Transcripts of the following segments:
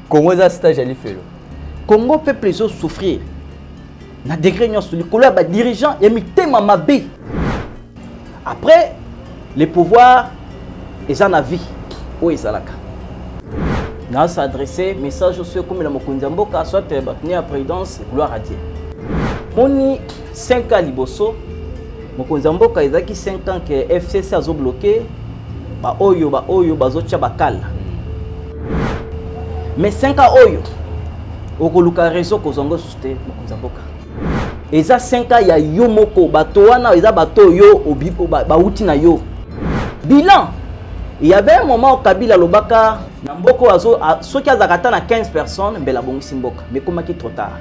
Congo za stage ali felo. Congo peuple les souffrir. Na degré nyon sur le colère ba dirigeant et mitema mabe. Après les pouvoirs ils en a vie. Où ils alaka. Na s'adresser message sur comme la mokonzi mboka soit ni à présidence gloire à Dieu. Moni 5 ans liboso mokonzi mboka ezaki 5 ans que FCC a bloqué ba oyo bazo tia bakala. Mais 5 ans oyo okoluka réseau kozongo susté mokonzi mboka. Eza 5 ans ya yo moko bato wana eza bato yo obipo ba uti na yo. Bilan. Il y avait un moment où Kabila Lobaka, Namboko Azo, ceux qui ont 15 personnes, mais la bonne simboka. Mais comment qui trop tard?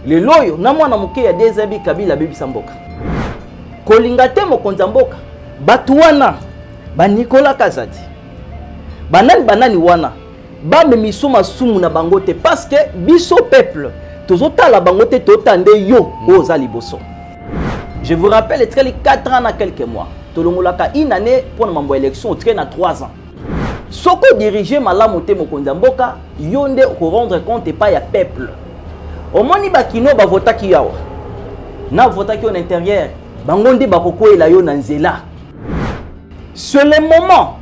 Les loyaux, Namwa Namuke, il y a des habits Kabila Baby Samboka. Kolingate Mokonzamboka, Batuana, Ba Nicolas Kazadi, Banani Wana, Ba Memisuma Sumuna Bangote, parce que Biso peuple, Tozota la Bangote Totande Yo, Ozali Bosso. Je vous rappelle, il y a 4 ans à quelques mois. Tolongolaka une année pour une élection, au train à 3 ans. Soko diriger Malamote Mokonzi Mboka, yonde ko rendre compte pas ya peuple. Au moni bakino ba vota ki yawa. Na vota ki en intérieur, bangondi bakoko ela yo nanzela. C'est le moment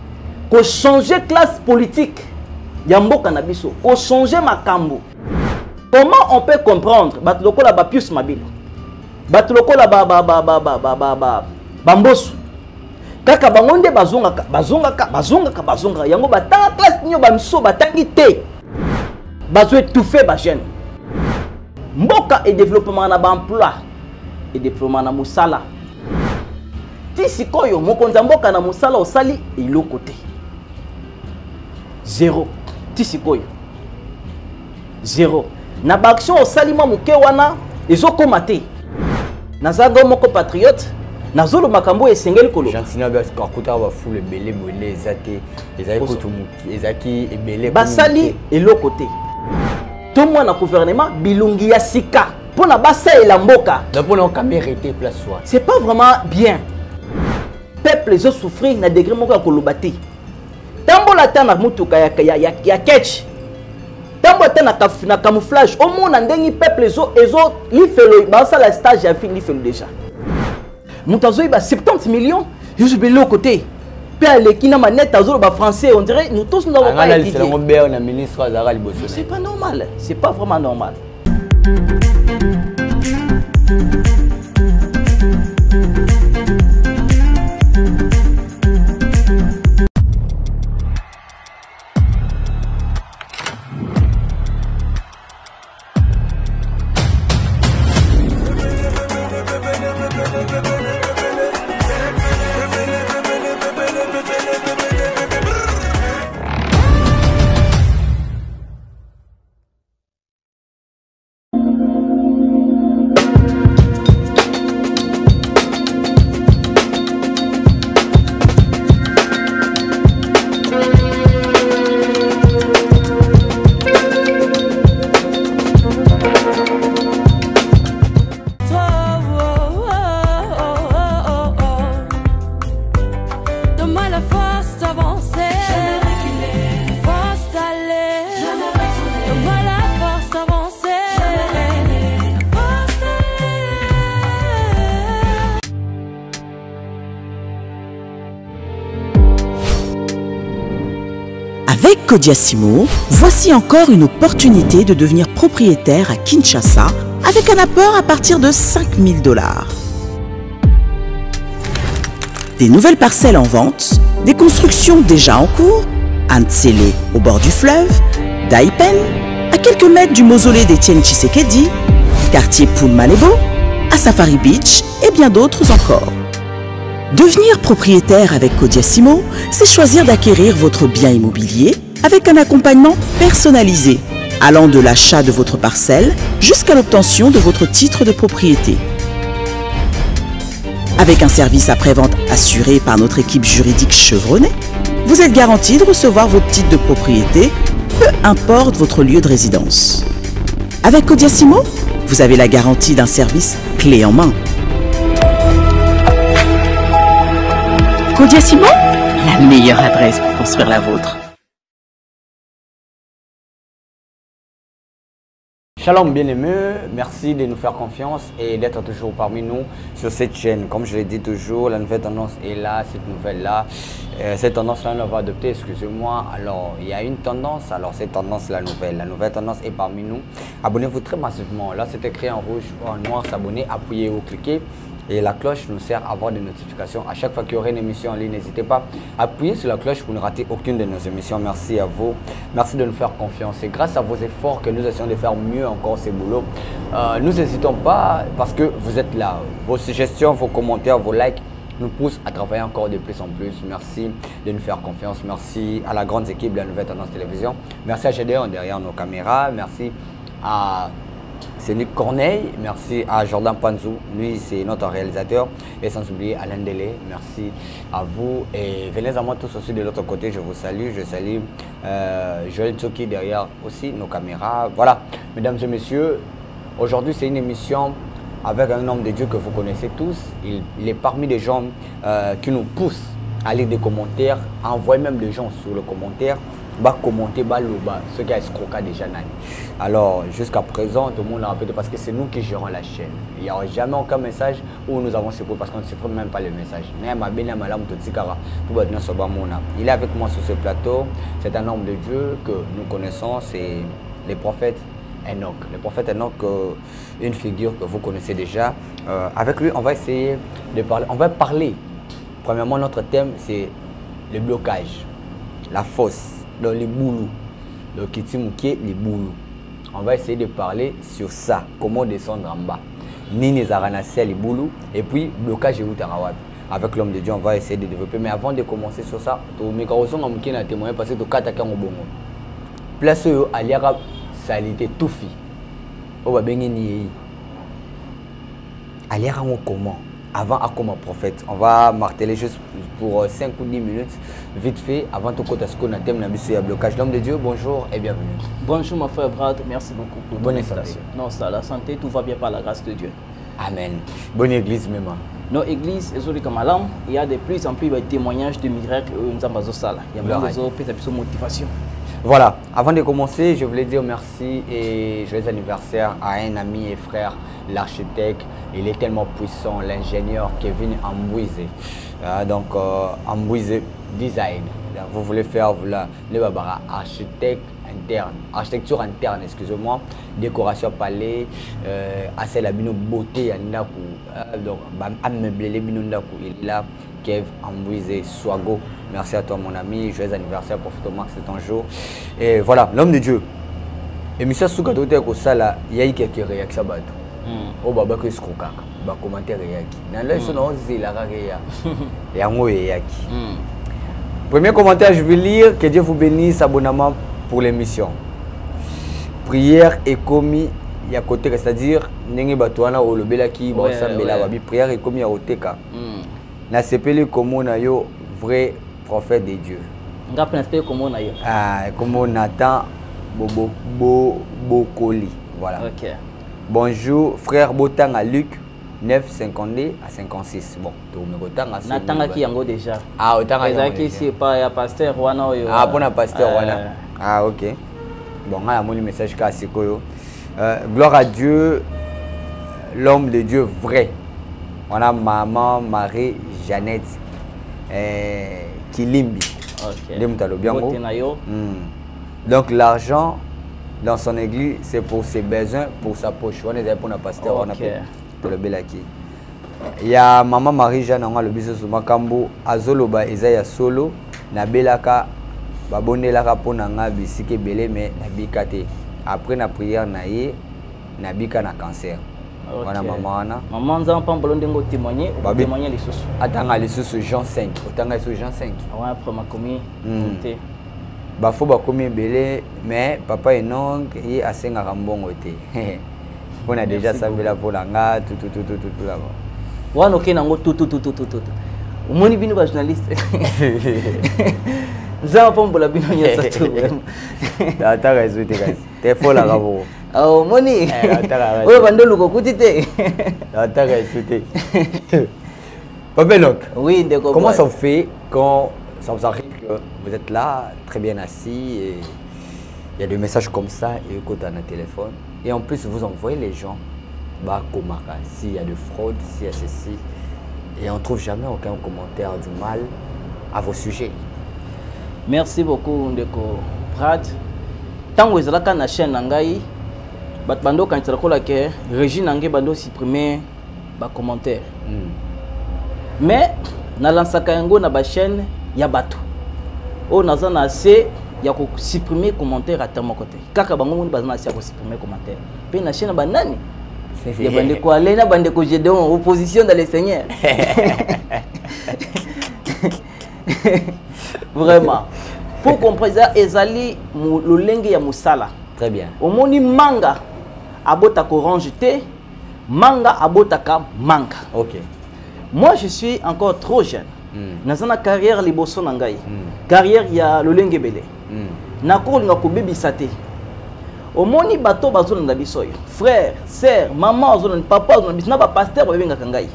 qu'on changer classe politique. Ya mboka na biso, qu'on changer makambo. Comment on peut comprendre batloko la ba pius mabilo. Batloko la bambosu. Kaka bangonde bazonga yango batanga classe nyo bamso batangi te bazo étouffer ba jeune mboka et développement na emploi et développement na musala ti sikoyo mokonzi mboka na musala osali iloko te zéro ti sikoyo zéro na ba action osali mo muke wana ezokoma te nazago moko patriote Nazolo makambo esengeli kolo. Jantina ba kakuta ba foule belé bonné ezate ezaki ebelé basali eloko te. To mwa na gouvernement bilungi ya sika pona basa elamboka. Na pona caméra était place soit. C'est pas vraiment bien. Peuple les souffrir na degré moko ya kolobati. Tambo la tana mutuka ya catch. Tambo tana na camouflage au monde ndengi peuple ezo li felo ba ça la stage ya fini felo déjà. Moutazoui ba 70 millions, je suis belé au côté. Père les qui n'a manette azolo ba français, on dirait nous tous nous n'avons pas étudié. C'est pas normal, c'est pas vraiment normal. Avec Kodiasimo, voici encore une opportunité de devenir propriétaire à Kinshasa avec un apport à partir de 5 000 $. Des nouvelles parcelles en vente, des constructions déjà en cours, à Ntsele au bord du fleuve, Daipen, à quelques mètres du mausolée d'Étienne Tshisekedi, quartier Poul-Malebo, à Safari Beach et bien d'autres encore. Devenir propriétaire avec Kodiasimo, c'est choisir d'acquérir votre bien immobilier avec un accompagnement personnalisé, allant de l'achat de votre parcelle jusqu'à l'obtention de votre titre de propriété. Avec un service après-vente assuré par notre équipe juridique chevronnée, vous êtes garanti de recevoir votre titre de propriété, peu importe votre lieu de résidence. Avec Kodiasimo, vous avez la garantie d'un service clé en main. Kodiasimo, la meilleure adresse pour construire la vôtre. Shalom bien-aimés, merci de nous faire confiance et d'être toujours parmi nous sur cette chaîne. Comme je l'ai dit toujours, la nouvelle tendance est là, cette nouvelle-là. Cette tendance-là, on va adopter, excusez-moi. Alors, il y a une tendance, alors cette tendance, la nouvelle tendance est parmi nous. Abonnez-vous très massivement. Là, c'est écrit en rouge ou en noir, s'abonner, appuyez ou cliquez. Et la cloche nous sert à avoir des notifications. À chaque fois qu'il y aura une émission en ligne, n'hésitez pas à appuyer sur la cloche pour ne rater aucune de nos émissions. Merci à vous. Merci de nous faire confiance. C'est grâce à vos efforts que nous essayons de faire mieux encore ces boulots. Nous n'hésitons pas parce que vous êtes là. Vos suggestions, vos commentaires, vos likes nous poussent à travailler encore de plus en plus. Merci de nous faire confiance. Merci à la grande équipe de la Nouvelle Tendance Télévision. Merci à Gédéon derrière nos caméras. Merci à Nick Corneille, merci à Jordan Panzou, lui c'est notre réalisateur, et sans oublier Alain Delé, merci à vous et venez à moi tous aussi de l'autre côté, je vous salue, je salue Joël Tsoki derrière aussi nos caméras. Voilà, mesdames et messieurs, aujourd'hui c'est une émission avec un homme de Dieu que vous connaissez tous, il est parmi les gens qui nous poussent à lire des commentaires, à envoyer même des gens sur le commentaire. Commenter, ce qui a escroqué déjà. Alors, jusqu'à présent, tout le monde l'a répété parce que c'est nous qui gérons la chaîne. Il n'y aura jamais aucun message où nous avons secoué parce qu'on ne supprime même pas le message. Il est avec moi sur ce plateau. C'est un homme de Dieu que nous connaissons, c'est le prophète Enoch. Le prophète Enoch, une figure que vous connaissez déjà. Avec lui, on va essayer de parler. On va parler. Premièrement, notre thème, c'est le blocage, la fosse. Dans les boulous, le kitimouké, les boulous. On va essayer de parler sur ça, comment descendre en bas. Nini Zaranassia, les boulous, et puis blocage et Outarawapi. Avec l'homme de Dieu, on va essayer de développer. Mais avant de commencer sur ça, tu as témoigné parce que tu as témoigné. Place où Aliara salité tout fi. Oh, Aliara comment? Avant à comme prophète, on va marteler juste pour 5 ou 10 minutes, vite fait, avant tout côté ce qu'on a thème de blocage. L'homme de Dieu, bonjour et bienvenue. Bonjour mon frère Brad, merci beaucoup pour bonne invitation. Non, ça, la santé, tout va bien par la grâce de Dieu. Amen. Bonne église même. Nos églises, il y a de plus en plus de témoignages de miracles. Il y a de motivation. Voilà, avant de commencer, je voulais dire merci et joyeux anniversaire à un ami et frère, l'architecte. Il est tellement puissant, l'ingénieur Kevin Ambouise. Donc, Ambouise Design. Vous voulez faire architecture interne, excusez-moi, décoration palais, assez la beauté, donc, il est là, Kev Ambouise Swago. Merci à toi mon ami, joyeux anniversaire, profite Max, c'est ton jour. Et voilà, l'homme de Dieu. Et monsieur Soukato, il y a eu quelques réactions. Oh, baba que escroquaka, ba commentaire yaki. Dans là, ils sont il a réa. Et en yaki. Premier commentaire, je vais lire. Que Dieu vous bénisse, abonnement pour l'émission. Prière et commis ya côté, c'est-à-dire nengi batouana o lobelaki ba sambela babi prière et commis ya oteka. Na sepeli comme na yo vrai prophète de Dieu. Nga penser comme na yo. Ah, comme Nathan Bokoli. Voilà. OK. Bonjour, frère Botanga Luc, 9,52 à 56. Bon, tu me Botanga. Natanga qui yango déjà. Ah, Botanga qui c'est pas ya pasteur wana oyo. Ah, pour un pasteur wana. Ah, OK. Bon, on a mon message Kasikoyo. Gloire à Dieu, l'homme de Dieu vrai. On a maman Marie Jeannette Kilimbi. OK. Donc l'argent dans son église, c'est pour ses besoins, pour sa poche. On est pour un pasteur, on a pour le belaki. Il y a maman Marie-Jeanne, on a le business de Makambo, Azoloba, Isaiah Solo, Nabelaka, Babonelaka pour Nanga, Bisike Belé, mais Nabikate. Après la prière, Nabika na cancer. Voilà maman. Maman, nous avons pas témoigner, témoigner les sous. Attends, les sous Jean 5. Attends, les Jean 5. Ouais, après ma commis. Faut pas combien belé mais papa et non il a 5 rambon côté on a déjà ça là pour la tout là bas ouais OK nango tout omoni bino ba journaliste za pas pour la bino ya ça tout ta réseau t'es faux là gabo ah omoni ouais bandolo ko kutite ta réseau Papa Enoch, oui, comment ça fait quand ça vous arrive que vous êtes là, très bien assis, et Il y a des messages comme ça et écoute dans le téléphone. Et en plus, vous envoyez les gens, bah, s'il y a de fraude, s'il y a ceci. Et on ne trouve jamais aucun commentaire du mal à vos sujets. Merci beaucoup, Ndeko Brad. Tant que vous êtes là, la chaîne Nangai, bando quand tu as que Régine Nangai bando supprimer les commentaires. Mais na lansaka yango na ba chaîne ya bato. O nazana assez ya ko supprimer commentaire à mon côté. Kaka bango moni bazana assez ya ko supprimer commentaire. Pe na chaîne ba nani? Ya bande ko alena bande ko Gédéon opposition dans les seigneurs. Vraiment. Pour comprendre ça, ezali le lenge ya musala. Très bien. Omoni manga abota ko orange te, manga abota ka manga. OK. Moi je suis encore trop jeune. Dans une carrière liboso nangai. Carrière ya le lenge belé. Na ko linga ko bebisa te. Omoni bato bazolanda biso yo. Frère, sœur, maman bazolanda, papa bazolanda biso na ba pasteur ba benga kangai.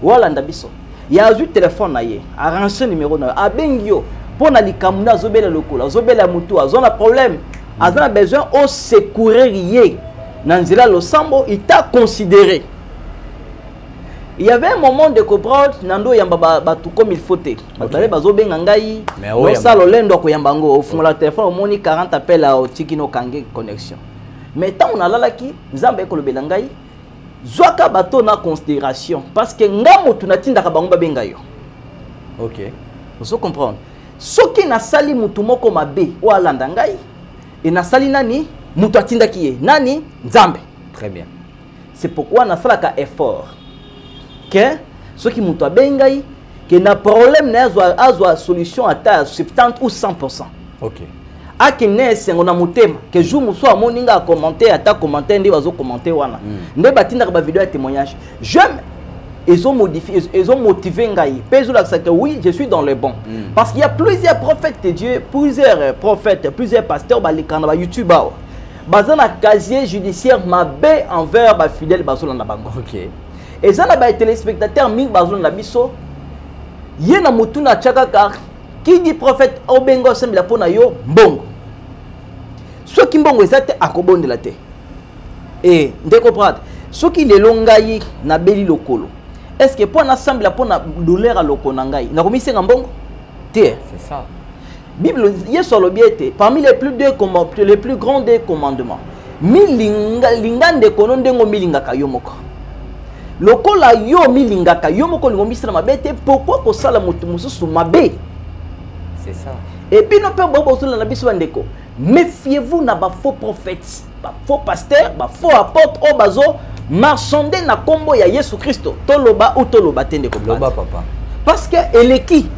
Wala ndabiso. Ya azu téléphone na ye, arranger numéro na abengi yo. Pour na likamuna zobela lokola, zobela mutu, azona problème, azona besoin au secourir Nanzila Losambo, il t'a considéré. Il y avait un moment de comprendre Nando yamba batu comme il faut te. Batale bazobenga ngai, no salo lendo ko yambango, au fond la téléphone au moni 40 appels à Tikino Kange connexion. Mais tant on a lalaki, Nzambe ko lobela ngai, zwaka bato na considération parce que ngamo tunatinda ka bango babenga yo. OK. Vous comprenez? Soki na sali mutu moko mabe o alanda ngai et na sali nani mutu atinda kiye nani Nzambe. Très bien. C'est pourquoi na salaka effort que soki mutu abengai que na problème na azwa solution à 70 ou 100%. OK. Aki ne sengo na mutema que jour muso amoninga commenter ata commenter ndi bazo commenter wana. Nde batinda ba vidéo de témoignage. J'aime ils ont modifié, ils ont motivé Ngaï. Que oui, je suis dans le bon. Parce qu'il y a plusieurs prophètes de Dieu, plusieurs prophètes, plusieurs pasteurs, YouTube, bazana casier judiciaire mabé envers les fidèles bazolanda na bango. OK. Et ça na téléspectateurs ming bazolanda na biso. Yena mutuna tchaka car qui dit prophète obengo sembla pona yo mbongo. Ce qui mbongo ezate akobonde la te. Et ndeko prat, ce qui le longayi na beli lokolo. Est-ce que pour l'ensemble, pour la douleur à l'okonangai, n'a remis c'est un bon? C'est ça. Bible, hier sur le biais, parmi les plus grands des commandements, milinga de konondengo milinga kayomoko. Lokola yo milinga kayomoko l'ingomisa mabete, pourquoi ko sala mutumusu sous mabe? C'est ça. Et puis nous pouvons voir la biso bandeko. Méfiez-vous na ba faux prophètes, ba faux pasteurs, ba faux apôtres au bazo. Marchander na combo ya Yesu Christo toloba ou toloba tende ko loba papa parce que eleki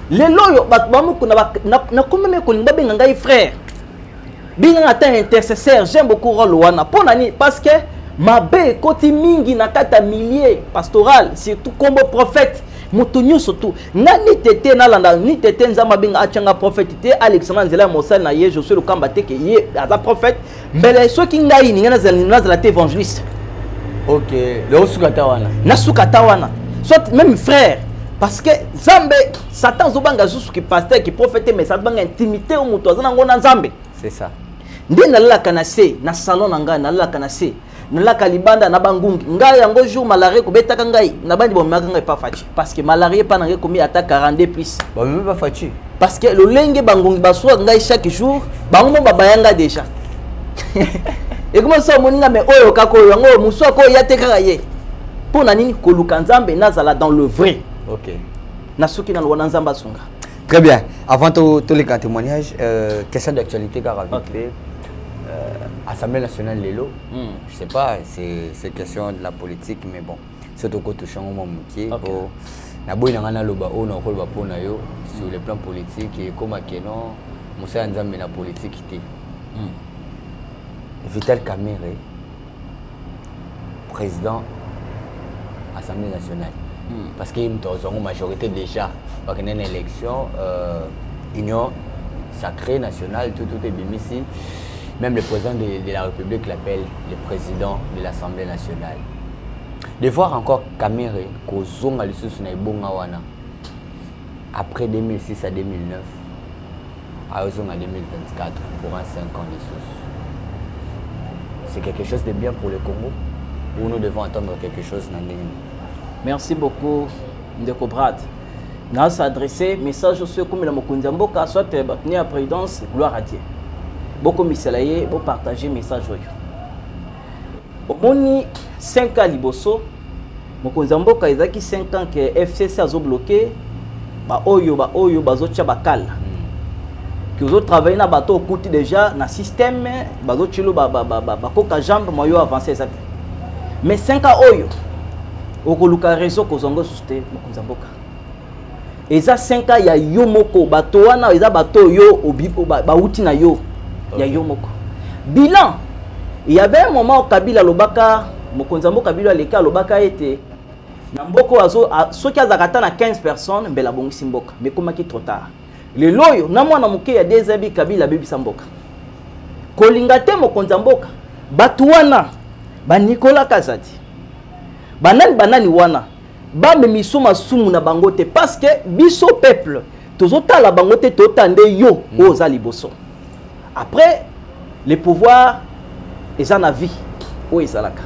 le loyo batbamu na komeme ko linga benga ngai frère binga ata intercesseur j'aime beaucoup rôle wana pona ni parce que mabe koti mingi na kata millier pastoral surtout combo prophète mutunyo surtout ngani tete na landa ni tete nzamba benga achanga prophète te Alexandre Nzela Mosal na ye Josué le kambate ke ye aza prophète mbele soki ngai ni ngana zala te évangéliste. OK. Le sukatawana. Na sukatawana. Soit même frère parce que Zambe Satan zobanga zusu ki pasteur ki prophète mais ça banga intimité au muto azana ngona Nzambe. C'est ça. Ndi na la kanase na salon nanga na la kanase na la kalibanda na bangungi ngai yango jour malaria ko betaka ngai na bandi bo maka ngai pas fachi parce que malaria pas ngai komi ata 42 plus. Ba même pas fachi. Parce que le lenge bangungi baswa ngai chaque jour bango babayanga déjà. Et comment ça moninga mais oyo kako yango muso ko yateka ye pour na nini ko luka Nzambe nazala dans le vrai. OK. Na suki na lwana Nzamba sunga. Très bien. Avant tous les témoignages, question d'actualité car avec Assemblée nationale Lelo. Je sais pas, c'est question de la politique mais bon, c'est au côté chango mon métier pour na boy na ngana loba o na ko ba pona yo sur le plan politique et comme akeno Moussa Nzambe na politique té. Vital Kamerhe, président Assemblée nationale. Parce qu'il y a une majorité déjà. Parce qu'il y a une élection, union sacrée nationale, tout est bien ici. Même le président de la République l'appelle le président de l'Assemblée nationale. De voir encore Kamerhe, après 2006 à 2009, à 2024 pour un 5 ans de sous. C'est quelque chose de bien pour le Congo ou nous devons attendre quelque chose dans les... Merci beaucoup, Ndeko Brad. Nous allons s'adresser message aussi comme la Mokunzamboka, soit la présidence, gloire à Dieu. Beaucoup de beaucoup partager message. Au moins 5 ans liboso, Mokunzamboka ils ont 5 ans que FCC a bloqué, ba oyo bazo tia bakal. Que vous travaillez na bateau au côté déjà na système, bazo chilo ba koka jambe moyo avancer ça. Mais 5 ans oyo okoluka réseau kozongo susté Mokunzamboka. Eza 5 ans ya yo moko bato wana eza bato yo obipo ba uti na yo ya yo moko. Bilan, il y avait un moment où Kabila lobaka Mokunzamboka Kabila leka lobaka était na mboko azo soki azakata na 15 personnes mbela bongisi mboka mais comment qui trop tard. Le loyo na mwana muke ya dezabi Kabila bebisa mboka. Kolinga te Mokunzamboka bato wana ba Nicolas Kazadi. Banani wana ba memiso masumu na bangote parce que biso peuple tozota la bangote totande yo oza liboso. Après les pouvoirs ils en a vie où ils alaka.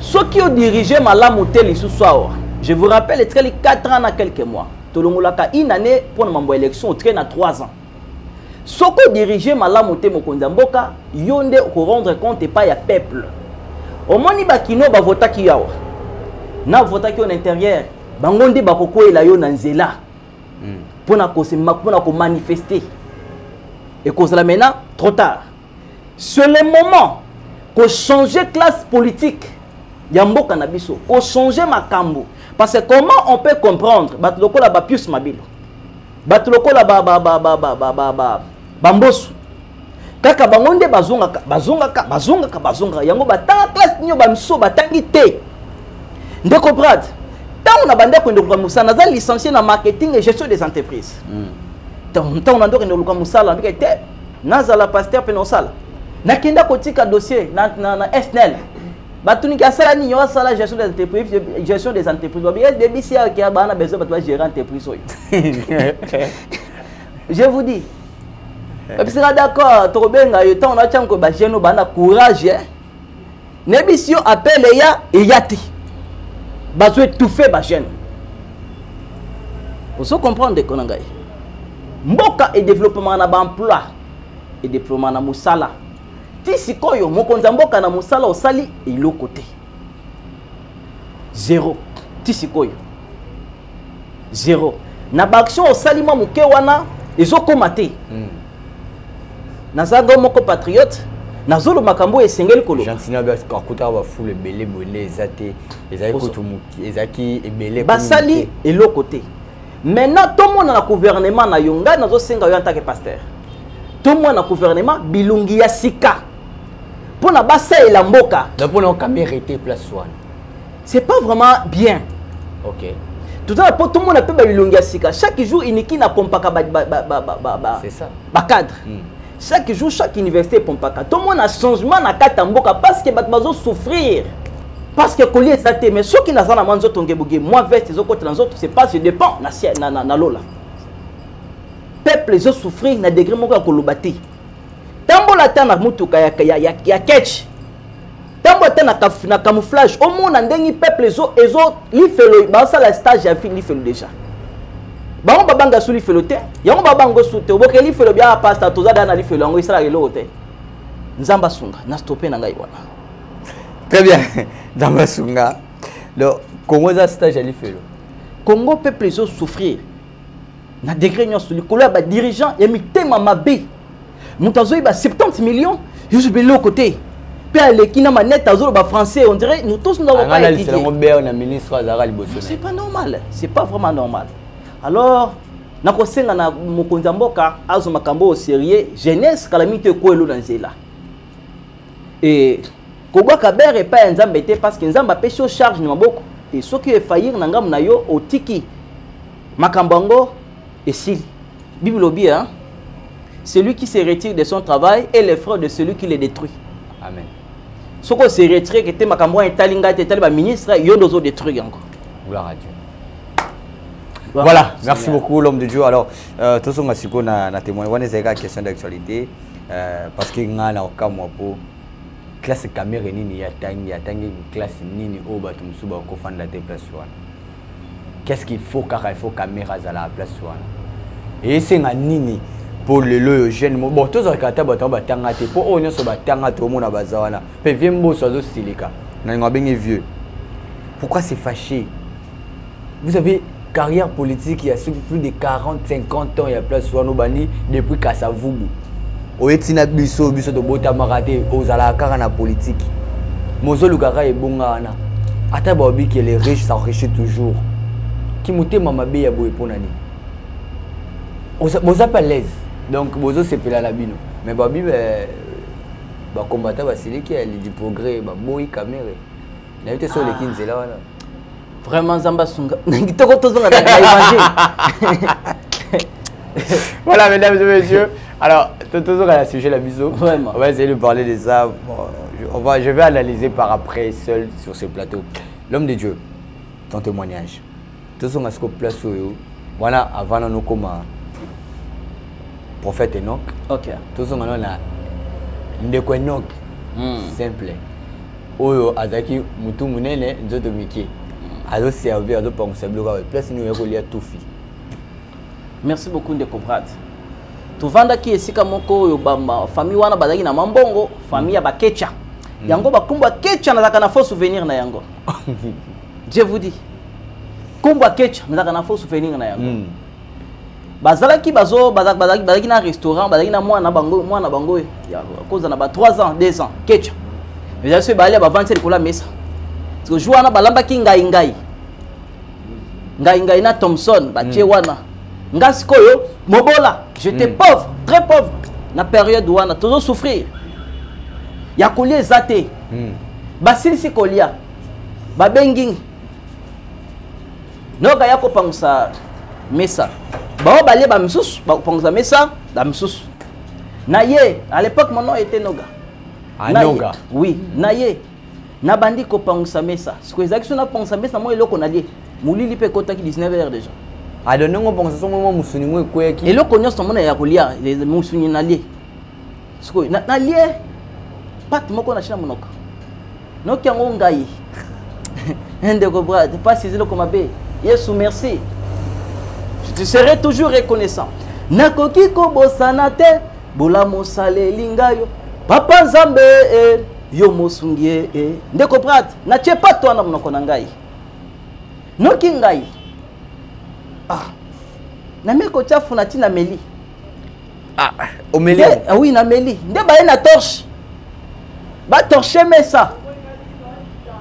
Ceux qui ont dirigé malamu tel sous-soir, je vous rappelle il traîne 4 ans à quelques mois. Tolongolaka une année pour mon élection au traîne à 3 ans. Ceux qui ont dirigé malamu tel Mokunzamboka yonde ko rendre compte et pas ya peuple. Au moni bakino ba vota ki yawa. Na vota ki en intérieur, bangonde bakoko ela yo na nzela. Pona ko manifester. Et cause la maintenant trop tard. C'est le moment qu'on change classe politique. Yamboka na biso, qu'on change makambo. Parce que comment on peut comprendre batuloko la Pius Mabilo. Batuloko la Bambosu. Kaka bangonde bazonga yango batanga classe nyo bamso batangi te. Ndeko Brad, tant na bande ko ndeko Musa na za licencié na marketing et gestion des entreprises. Tant na ndeko ndeko Musa la ndeke te. Nazala pasteur penosala. Nakenda kotika dossier na SNEL. Batuni ka sala ni yo sala gestion des entreprises. Bien BBC qui a bana besoin de gérer entreprise. Je vous dis. Et puis c'est d'accord, Tobenga yo temps on a tient ko ba jeune bana courage. Nebisio appelle ya et yati. Bazo étouffer ba jeune. Vous so comprendre de konangai. Mboka et développement na ba emploi et développement na musala. Tisi koyo Mokunzamboka na musala osali ilo côté. 0. Tisi koyo. 0. Na ba action osali ma muke wana ezokomate. Nazago moko patriote nazolo makambo esengeli kolo. Jantina ba kuta ba foule belé bolé ezate ezaki kutumuki ezaki ebelé basali ilo côté. Maintenant tout le monde na gouvernement na yonga nazo senga yo en tant que pasteur. Tout le monde na gouvernement bilungi ya sika. Pona basa et la mboka. Donc pour nous caméra était place one. C'est pas vraiment bien. OK. Tout à l'heure tout le monde a peu bilungi ya sika. Chaque jour iniki na pompaka c'est ça. Ba cadre. Chaque jour chaque université pompaka. Tout le monde a changement na kata mboka parce que bazo souffrir. Parce que collier ça mais ceux qui na zana manzo tongebuge moi veste les autres dans autres c'est pas je dépend na lola. Peuple les souffrir na degré moko ko lobati. Tambo la tana mutuka ya catch. Tambo tana na camouflage au monde ndengi peuple ezo li felo ba ça la stage ya fini felo déjà. Ba on babanga sou li felo te. Yango babango sou te oboke li felo bia pasta tozada na li felo ngo isala elo te. Nzamba sunga na stopper na ngai wana. Très bien. Nzamba sunga. Le Congo za stage ya li felo. Congo peuple ezo souffrir. Na degré nyo sou li kolo ba dirigeant et mitema mabe. Moutazo ba 70 millions, je suis belé au côté. Puis les na manette azo ba français, on dirait nous tous nous avons pas étudié. C'est pas normal, c'est pas vraiment normal. Alors, na kosenga na Mokunzamboka azo makambo au sérieux, jeunesse calamité ko elo dans zela. Et Kogwa Kaber et pas nzamba été parce que nzamba pêche charge na maboko et ceux qui faillir na ngam na yo au tiki. Makambango et si Bible bien hein. Celui qui se retire de son travail est le frère de celui qui le détruit. Amen. Ce qu'on se retire, que tu as un ministre, il y a des détruits encore. Gloire à Dieu. Voilà, merci beaucoup l'homme de Dieu. Alors, tout ce que nous avons témoigné, c'est une question d'actualité. Parce que nous avons une classe caméra, il y a une classe nini au bateau suba ko fanda te place wana. Qu'est-ce qu'il faut car il faut caméra à la place wana. Et c'est un nini pour le jeune bon tous les kata bato batanga te pour on so batanga to mona bazawana. Pe viembo sozo silika. Na ngabenge vieux. Pourquoi c'est fâché? Vous avez carrière politique il y a plus de 40 50 ans il y a place wana bani depuis Kasavubu. Oetina biso de bota marate ozala kaka na politique. Mozo lukaka ebonga na. Ata baobi que les riches s'enrichissent toujours. Ki mutema mabe ya boye ponani. Boza pas l'aise. Donc bozo c'est pela la bino. Mais babi ba combattant basili qui a du progrès ba boy caméra. Na été sur les 15 là voilà. Vraiment Zamba Sunga. Ngitoko tozonga na imagine. Voilà mesdames et messieurs. Alors, toujours à la sujet la biseau. Vraiment. On va essayer de parler de ça. Bon, je vais analyser par après seul sur ce plateau. L'homme de Dieu, ton témoignage. Tout ce qu'on place sur eux. Voilà, avant nous comme prophète Enoch. Ok. Tout ce qu'on a ndeko Enoch. Simple. Oyo azaki mutu munene nzoto miki. Azo servir azo penser bloquer place nous yako lia toufi. Merci beaucoup de comprendre. Tuvanda ki esika moko yo bamba famille wana bazaki na mambongo famille ya bakecha yango bakumba kecha nazaka na faux souvenir na yango. Je vous dis kumba kecha nazaka na faux souvenir na yango. Bazalaki bazaki na restaurant bazaki na mwana bango ya cause na ba 3 ans 2 ans kecha mais je suis balé ba 27 kola mesa parce que joana balamba ki ngai na Thompson ba tie wana Ngaskoyo, Mobola, j'étais pauvre, très pauvre. Na période où on a toujours souffrir. Ya kolia zate. Basil si kolia. Babenging. Noga yako pangsa mesa. Bao balé ba msus, ba pangsa mesa, da msus. Naye, à l'époque mon nom était Noga. Noga. Oui, naye. Na bandi ko pangsa mesa. Ce que ezaki sona pangsa mesa mo eloko na lié. Mulili pe kota ki 19h déjà. A donné mon bon son moment musuni mo ko yaki. Et le connaît son mona ya kolia les musuni na lié. Siko na lié. Pat moko na china monoko. Noki yango ngai. Ende ko bra, pas si le comme bé. Yesu merci. Je te serai toujours reconnaissant. Nakoki ko bosana te, bola mosale lingayo. Papa Nzambe yo mosungie ndeko brat, na tie pas toi na monoko na ngai. Noki ngai. Ah, na meko chafu na tina meli. Ah, au meli. Ah oui, na meli. Nde ba na torche. Ba torche mesa.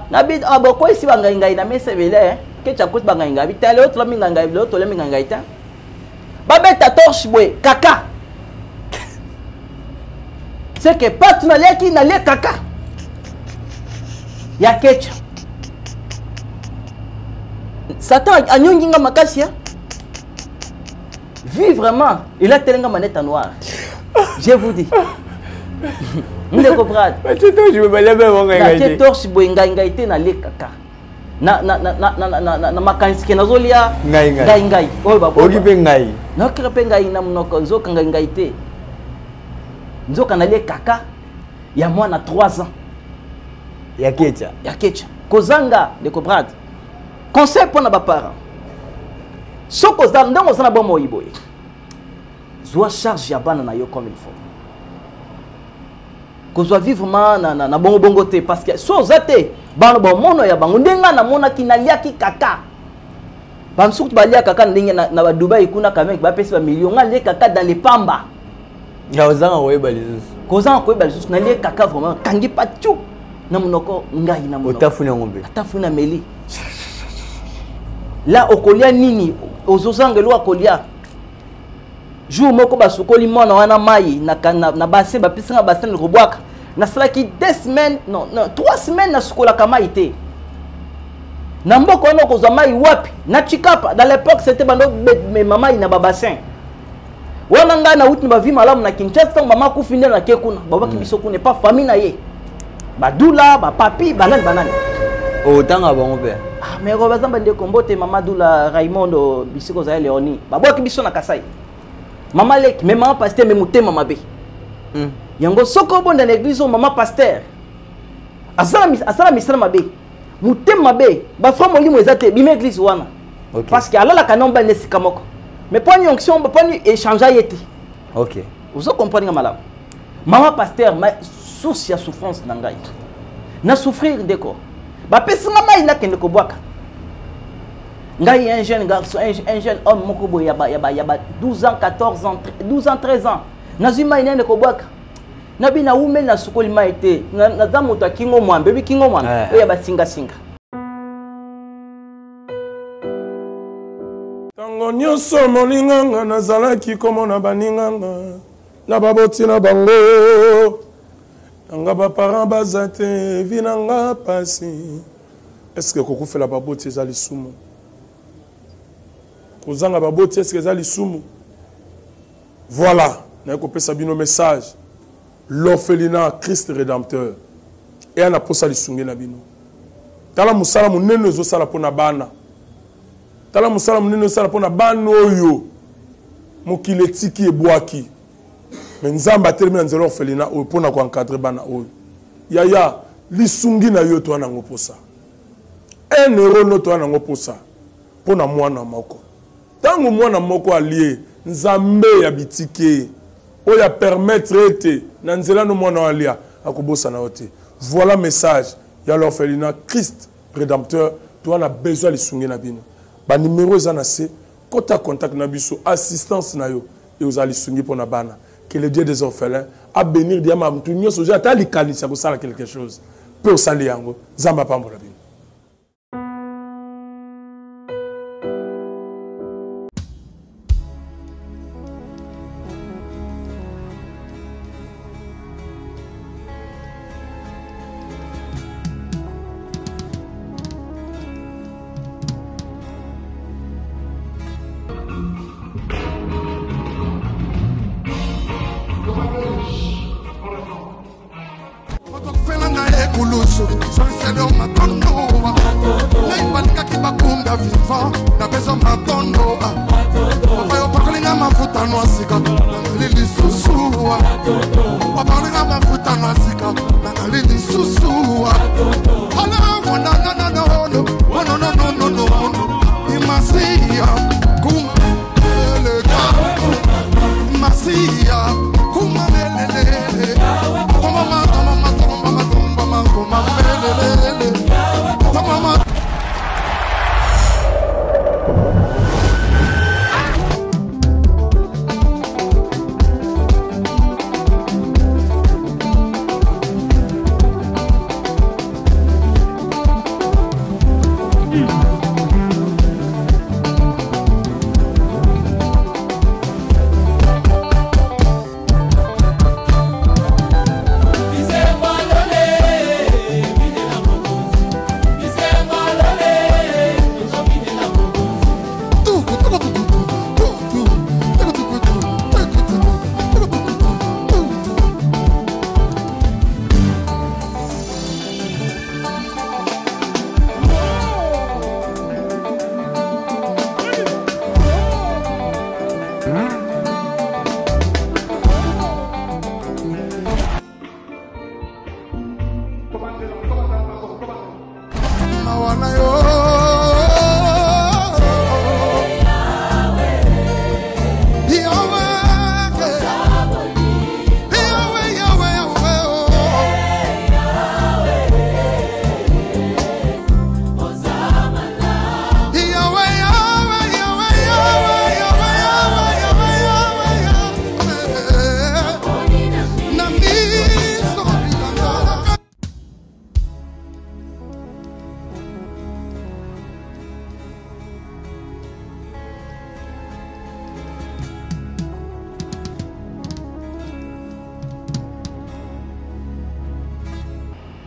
Na bid aboko isi ba ngai na mesa vele, ke cha kut ba ngai bi tale autre mi ngai bi autre mi ngai ta. Ba beta torche boy, kaka. C'est que pas tu na leki na le kaka. Ya kecha. Satan anyongi nga makasi ya. Vie vraiment, il a tellement manette en noir. Je vous dis. Ne comprends pas. Je me balais même ngai. Na torche boy ngai te na le kaka. Na makanisi ke nazolia ngai. Oyo ba. Oki pe ngai. Na krepe ngai na monoko nzoka ngai te. Nzoka na le kaka ya mwana 3 ans. Ya kecha. Ya kecha. Kozanga de comprendre. Conseil pour nos parents. Ce que vous avez dans votre bon moïboy, soit charge ya bana na yo comme il faut. Que vous vivre na bon bongote parce que so zate bana bon mono ya bango ndenga na mona kinalia ki kaka. Bam surtout balia kaka ndenge na Dubai kuna quand ba pesa millions ngale kaka dans les pamba. Ya ozanga oye balisus. Kozanga ko balisus na le kaka vraiment kangi pachu na monoko ngai na monoko. Otafuna ngombe. Otafuna meli. Là au kolia nini ozozangelo akolia jour moko basukoli mona wana mai na bassin ba pisanga bassin le robwaka na sala ki 2 semaines non 3 semaines na sukola kama ité na mboko wana ko zamai wapi na chikapa dans l'époque c'était bando mais mama ina ba bassin wana nga na uti ba vi malamu na Kinshasa mama ku finir na kekuna baba ki biso pas famille na ye badula ba papi banani otanga bango pe mais Robazamba de Kombote, Mamadou la Raymond, Bissiko Zaya Léoni. Babo qui biso na Kasai. Maman lek, mais maman pasteur, mais mouté maman bé. Yango soko bon dans l'église, maman pasteur. Asala misala mabé. Mouté mabé. Ba frère molimo ezate, bime église wana. Parce que ala la kanon ba nesika moko. Mais pas une onction, pas une échange yéti. OK. Vous comprenez malam. Maman pasteur, ma source ya souffrance nangai. Na souffrir déco. Ba pesanga mai na kende ko bwaka. Ngai un jeune garçon, un jeune homme moko boy yaba 12 ans, 14 ans, 12 ans, 13 ans. Nazima inene ko bwaka. Nabi na ume na sukoli maite. Na damu ta kingo mwan, baby kingo mwan. Yaba singa singa. Tango nyonso molinganga nazalaki komona baninganga na baboti na bango. Nanga ba parents bazate vinanga pasi. Est-ce que koko fait la baboti ezali sumu? Kozanga baboti est-ce que ezali sumu? Voilà, na ko pesa bino message. L'orphelinat Christ rédempteur. Et ana posa lisunge na bino. Tala musala munene zo sala pona bana. Tala musala munene zo sala pona bana oyo. Mokile tiki ebwaki. Mais nzamba termine nzelo orphelinat oyo pona ko encadrer bana oyo. Yaya lisungi na yo to ana ngoposa. 1 euro no to ana ngoposa. Pona mwana moko. Tango mwana moko allié nzambe ya bitike. Oya permettre ete na nzela no mwana alia akobosa na ote. Voilà message ya l'orphelinat Christ rédempteur. Toi on a besoin de lisungi na bino. Ba numéro za na se kota contact na biso assistance na yo et aux lisungi pour na bana. Que le Dieu des orphelins a bénir diama mtu nyoso ja ta likanisa ko sala quelque chose. Peut sali yango zamba pambola bino.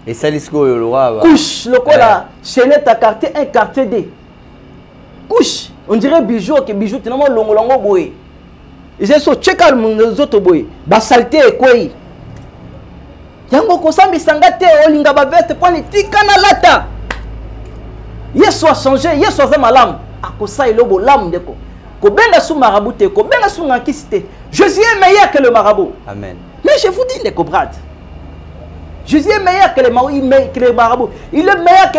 Et ça, les scoles, couche, le quoi là, chaînette à quartier 1, quartier 2. Couche, on dirait bijou, que bijou, tu n'as pas longo boy. Ils sont checker les autres boy. Ba saleté et quoi. Yango kosami sangate olinga ba veste pour les tika na lata. Ye Yesu a changé, Yesu a malam. Akosa ilobo lam deko. Ko benga sou marabout te, ko benga sou ngankiste. Jésus est meilleur que le marabout. Amen. Mais je vous dis les cobrades. Jésus est meilleur que le marabout. Il est meilleur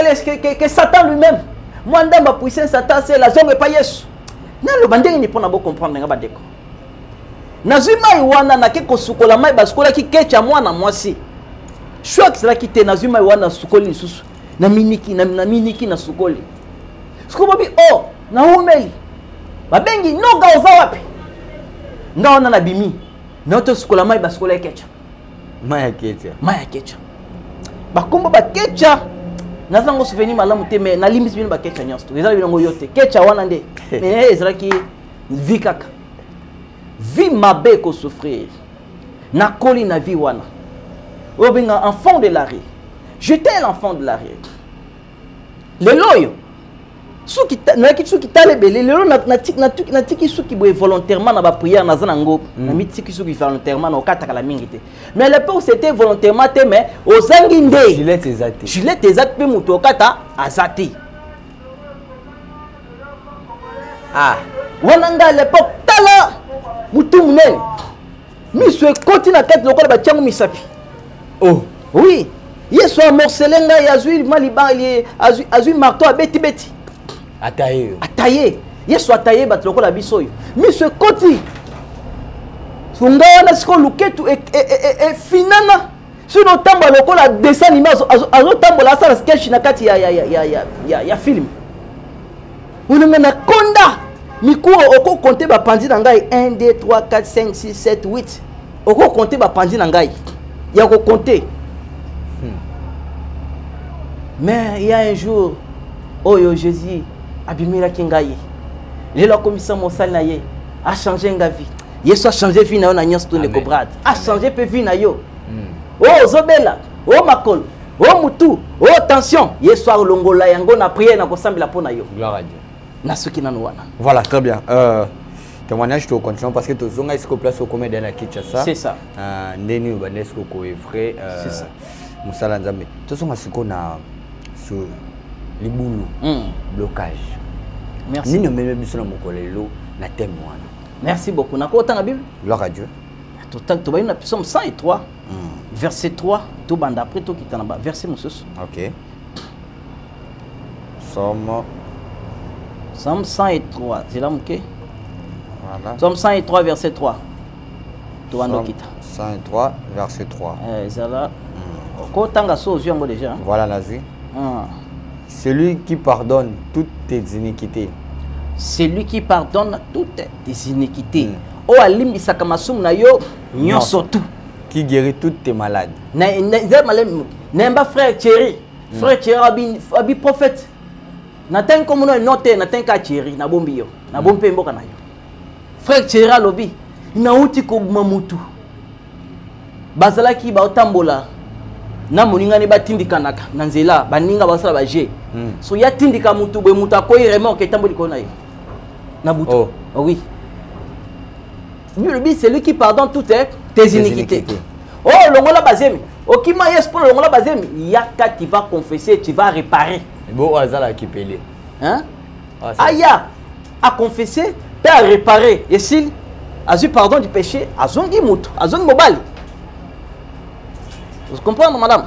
que Satan lui-même. Moi, dans ma puissance, Satan, c'est la zone et pas Yesu. Non, le bandé, il n'est pas comprendre. Nazuma iwana na keko sukola mai baskola ki kecha mwana mwasi. Shwa kisala kite nazuma iwana sukoli susu. Na miniki na sukoli. Suko babi oh na umeli. Babengi no ga oza wapi. Ngaona na bimi. Na oto sukola mai baskola kecha. Maya kecha. Bakomba ba kecha. Nazango souvenir malamu te me na limisi bino ba kecha nyasto. Ezala bilongo yote. Kecha wana nde. Mais ezala ki vikaka. Vie ma bé ko souffrir. Na koli na vie wana. Obinga enfant de la rue. J'étais l'enfant de la rue. Le loyo. Souki tale belé le loyo na tiki souki boye volontairement na ba prière na zanango. Na mi tiki souki volontairement na okata kala mingité. Mais l'époque c'était volontairement te mais ozangi nde. Gilet ezate pe muto okata azati. Ah, wananga l'époque tala mutu munene. Monsieur continue à tête lokola ba tiango misapi. Oh, oui. Yesu a morcelé nga yazui maliba azui marteau a beti. Ataye. Yesu ataye bat lokola bisoyo. Monsieur Koti. Sunga wana siko luketu e finana. Sino tamba lokola dessin animé azo tambola sa sketch na kati ya film. Unanga na konda. Mikuro oko compter ba pandi na ngai 1 2 3 4 5 6 7 8. Oko compter ba pandi na ngai. Ya ko compter. Mais il y a un jour, oh Jésus, abimira kingaye. Le commissaire Mosal naye a changé nga vie. Yesu a changé vie na yo na nyonso to ne kobrad. A changé pe vie na yo. Oh zobela, oh makolo, oh mutu, oh tension. Yesu a longola yango na prière na kosambela pona yo. Gloire à Dieu. Na soki na wana. Voilà, très bien. Témoignage to continue parce que to zonga isko place au comédien à Kinshasa. C'est ça. Ndeni banesko ko frère c'est ça. Musala Nzambe. To zonga siko na sur libulu blocage. Merci. Nino meme biso na mokolelo na thème wana. Merci beaucoup. Na ko tanga Bible? Gloire à Dieu. Total to bayina Psaume 103 verset 3 to banda après to kitana ba verset mususu. OK. Psaume 103, c'est là OK. Voilà. Psaume 103 verset 3. To banda kita. 103 verset 3. C'est là. Ko tanga so yango déjà. Voilà la vie. Celui qui pardonne toutes tes iniquités. Celui qui pardonne toutes tes iniquités. O alim isakamasumu na yo nyonso tout. Qui guérit toutes tes malades. Nemba frère Thierry. Frère Thierry abi prophète. Natin comme no note natin ka Thierry na bombi yo. Na bompe mboka na yo. Frère Thierry alobi na uti ko mamutu. Bazalaki ba otambola. Na moninga ne batindikanaka na nzela baninga basala baje so ya tindika mutu bwe mutu akoyi remorque etamboli ko na ye na butu. Oh oui, lui c'est lui qui pardonne toutes tes iniquités. Oh longola bazemi okima yes pour longola bazemi yaka tu vas confesser, tu vas réparer. Bon azala kipele hein aya à confesser et à réparer et s'il a eu pardon du péché azongi mutu azongi mobali. Vous comprenez, madame?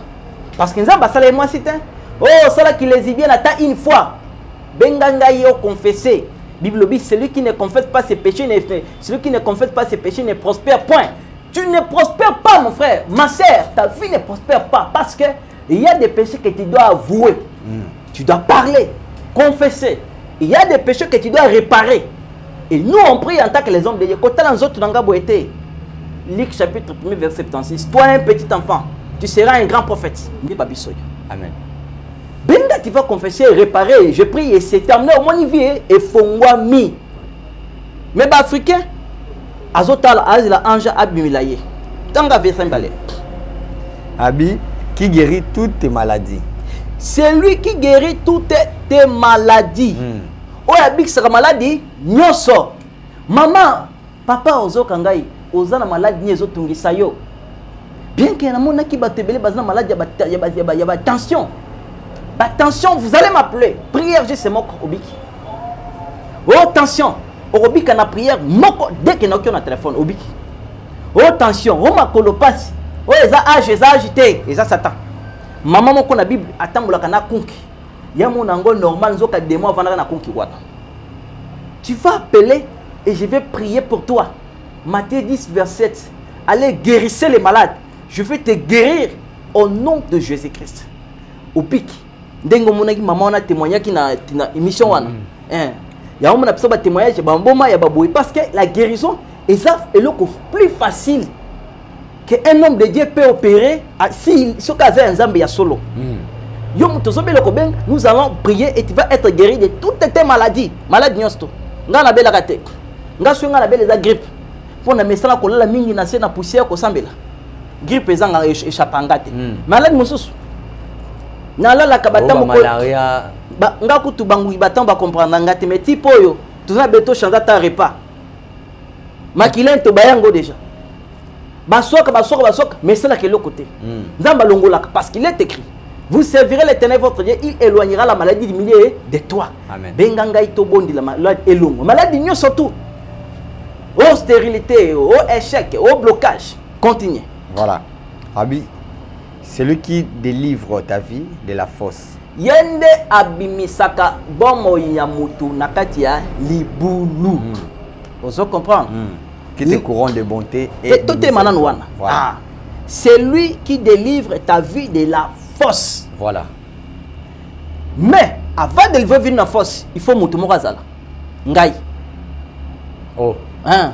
Parce que nous avons salé moi c'est oh, cela qui les y bien attend une fois. Benganga yo confessé. Bible dit celui qui ne confesse pas ses péchés ne prospère point. Tu ne prospères pas mon frère, ma sœur, ta vie ne prospère pas parce que il y a des péchés que tu dois avouer. Tu dois parler, confesser. Il y a des péchés que tu dois réparer. Et nous on prie en tant que les hommes de Dieu. Quand les autres n'ont pas été Luc chapitre 1 verset 76. Toi un petit enfant, tu seras un grand prophète. Amen. Benga tu vas confesser, réparer. Je prie et c'est terminé au moins vie et fongwami. Mais les Africains, azotala azila anja abimilaye. Tanga verset balé. Abi qui guérit toutes tes maladies. C'est lui qui guérit toutes tes maladies. Oh abik sera maladie, nyoso. Maman, papa ozo kangai, ozana maladie nyezo tungisa yo. Bien que na mona ki batebele bazana maladie ya tension. Attention, vous allez m'appeler. Prière, j'ai c'est moko obiki. Oh, attention. Obiki na prière, moko dès que nous na téléphone obiki. Oh, attention. Oh, ma kolopasi. Oh, les âge agité. Les Satan. Maman moko na Bible, attends, na kunki. Ya mon ango normal, zoka démon avant na kunki wana. Tu vas appeler et je vais prier pour toi. Matthieu 10, verset 7. Allez, guérissez les malades. Je vais te guérir au nom de Jésus-Christ. Au pic. Dengo monaki maman a témoigné qui na émission wana. Ya on a besoin de témoignage bamboma ya baboui parce que la guérison est le plus facile que un homme de Dieu peut opérer si ce cas est un zambe ya solo. Nous allons prier et tu vas être guéri de toutes tes maladies. Maladies nyosto. Nga na bela kate. Nga so nga na bela grippe. Pour na mesala ko la mingi na se na poussière ko sambela. Grippe ezanga échappangate. Maladie mosusu. Na la kabata mo malaria. Ba nga kutu bangu batan ba comprendre ngate mais tipo yo. Tout ça beto changa ta repas. Makilin to bayango déjà. Basoka mais c'est là que l'autre côté. Nzamba longola parce qu'il est écrit. Vous servirez l'Éternel votre Dieu, il éloignera la maladie du milieu de toi. Amen. Benganga ito bondi la maladie elongo. Maladie nyo surtout. Au stérilité, au échec, au blocage. Continuez. Voilà. Abi, c'est lui qui délivre ta vie de la fosse. Yende abimisaka bomo yamutu nakati ya libulu. Vous comprenez? Qui te couronne de bonté et tout est maintenant wana. Ah. C'est lui qui délivre ta vie de la fosse. Voilà. Mais avant de lever venir dans la fosse, il faut mutu morazala. Ngai. Oh. Hein?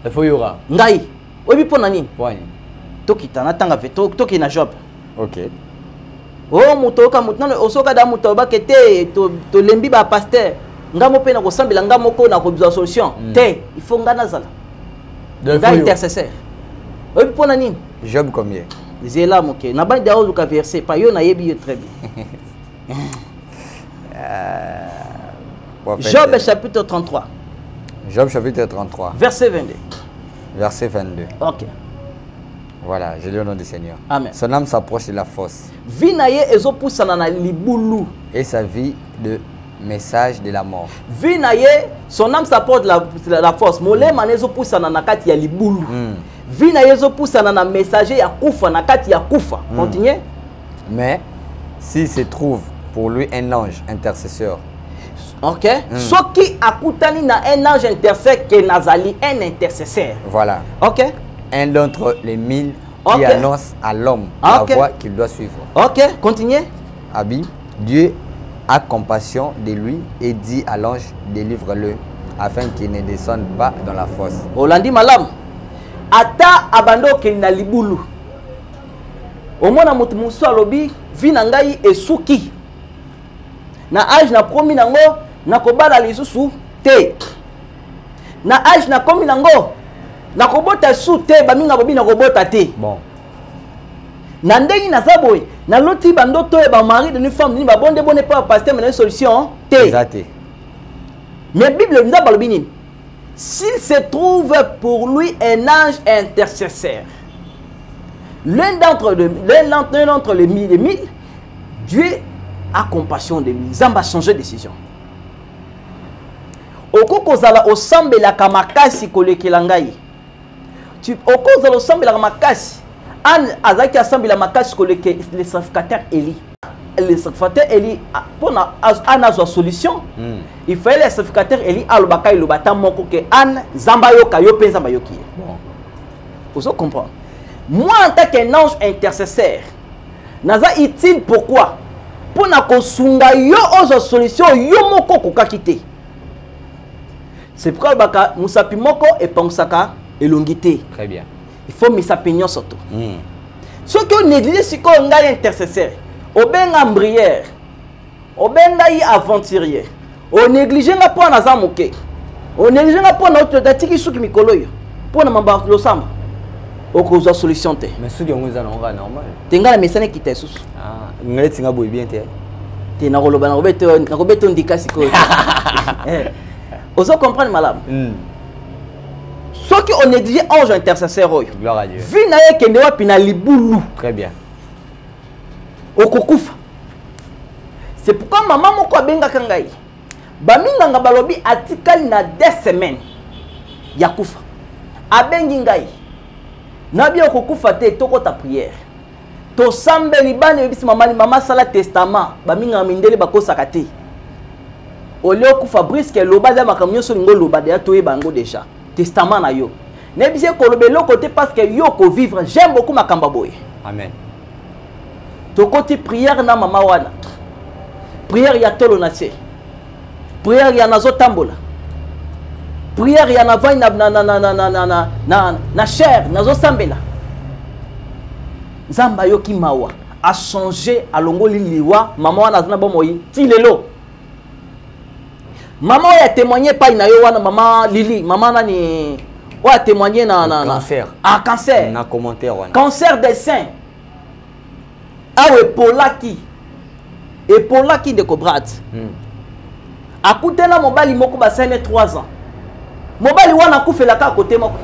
Il faut yura. Ngai. Obi pona nini? Point. Tokita na tanga veto, toki na job. OK. Oh mutoka mutana osoka da mutoba kete to lembi ba pasteur. Ngamo pe na ko sambela ngamo ko na ko bizwa solution. Te, il faut ngana zala. Ngai intercesseur. Obi pona nini? Job combien? Zela moke. Na ba da ozuka verset pa yo na yebi yo très bien. Job chapitre 33. Job chapitre 33. Verset 22. Verset 22. OK. Voilà, je lis au nom du Seigneur. Amen. Son âme s'approche de la fosse. Vinaye ezopusana na libulu. Et sa vie de message de la mort. Vinaye, son âme s'approche de la fosse. Molema ezopusana na kati ya libulu. Vinaye ezopusana na messager ya kufa na kati ya kufa. Continuez. Mais s'il se trouve pour lui un ange intercesseur. OK. Ce qui akutani na un ange intercesseur que nazali un intercesseur. Voilà. OK. Un d'entre les 1000 qui annonce à l'homme la voie qu'il doit suivre. OK, continuez. Abi, Dieu a compassion de lui et dit à l'ange, délivre-le afin qu'il ne descende pas dans la fosse. Olandi malam. Ata abando ke na libulu. Omona mutu musu alobi vina ngai esuki. Na age na promi nango na kobala lisusu te. Na age na komi nango na kobota su te baminga bobi na kobota te. Bon. Na ndengi na saboy na loti bandoto e ba mari de une femme ni ba bonde bonne pas pasteur mais une solution te. Exact. Mais Bible nous a parlé nini. S'il se trouve pour lui un ange intercesseur, l'un d'entre les mille, Dieu a compassion de lui. Zamba changer de décision. Okokozala osambe la kamakasi kolekelangai. Tu okozala osambe la kamakasi. An azaki asambe la makasi koleke le sacrificateur Eli. Le sacrificateur Eli pour na solution. Il fallait le sacrificateur Eli alobaka ilobata moko ke an zamba yoka yo penza bayoki. Bon. Vous comprenez? Moi en tant qu'un ange intercesseur, naza utile pourquoi? Pour na kosunga yo ozo solution yo moko kokakite. C'est pourquoi baka musapi moko et pansaka elongité. Très bien. Il faut misapignon surtout. Ce que on néglige c'est qu'on a intercesseur. Obenga mbrière. Obenga y aventurier. On néglige nga po na zamuke. On néglige nga po na autre datiki suki mikolo yo. Po na mamba lo samba. Okoza solution te. Mais ce que on a normal. Tenga la mesane qui te sous. Ah, ngale tinga boy bien te. Te na koloba na kobeto ndika sikoyo. Ozo comprendre malade. Ce qui on néglige ange intercesseur oyo. Gloire à Dieu. Vina ye kende wapi na libulu. Très bien. Okokufa. C'est pourquoi maman moko abenga kangai. Baminganga balobi atikali na 2 semaines. Yakufa. Abengi ngai. Nabi okokufa te toko ta prière. To sambe libane bisi mama sala testament. Baminga mindele bakosaka te. Oleo ku Fabrice ke loba da makamnyo so ngo loba de atoye bango déjà. Testament na yo. Ne bise ko lobe lo côté parce que yo ko vivre. J'aime beaucoup makamba boye. Amen. To côté prière na mama wana. Prière ya tolo na tse. Prière ya nazo tambola. Prière ya na vai na cher nazo sambela. Zamba yo ki mawa a changé a longo liwa mama wana zana bomoyi ti lelo. Maman a témoigné pas na yo wana mama Lili, maman nani o a témoigné na cancer. Ah cancer. Na commentaire wana. Cancer des seins. Ah ouais Polaki. Et Polaki de Cobrat. Akutena mobali moko ba 3 ans. Mobali wana kufela ka côté moko.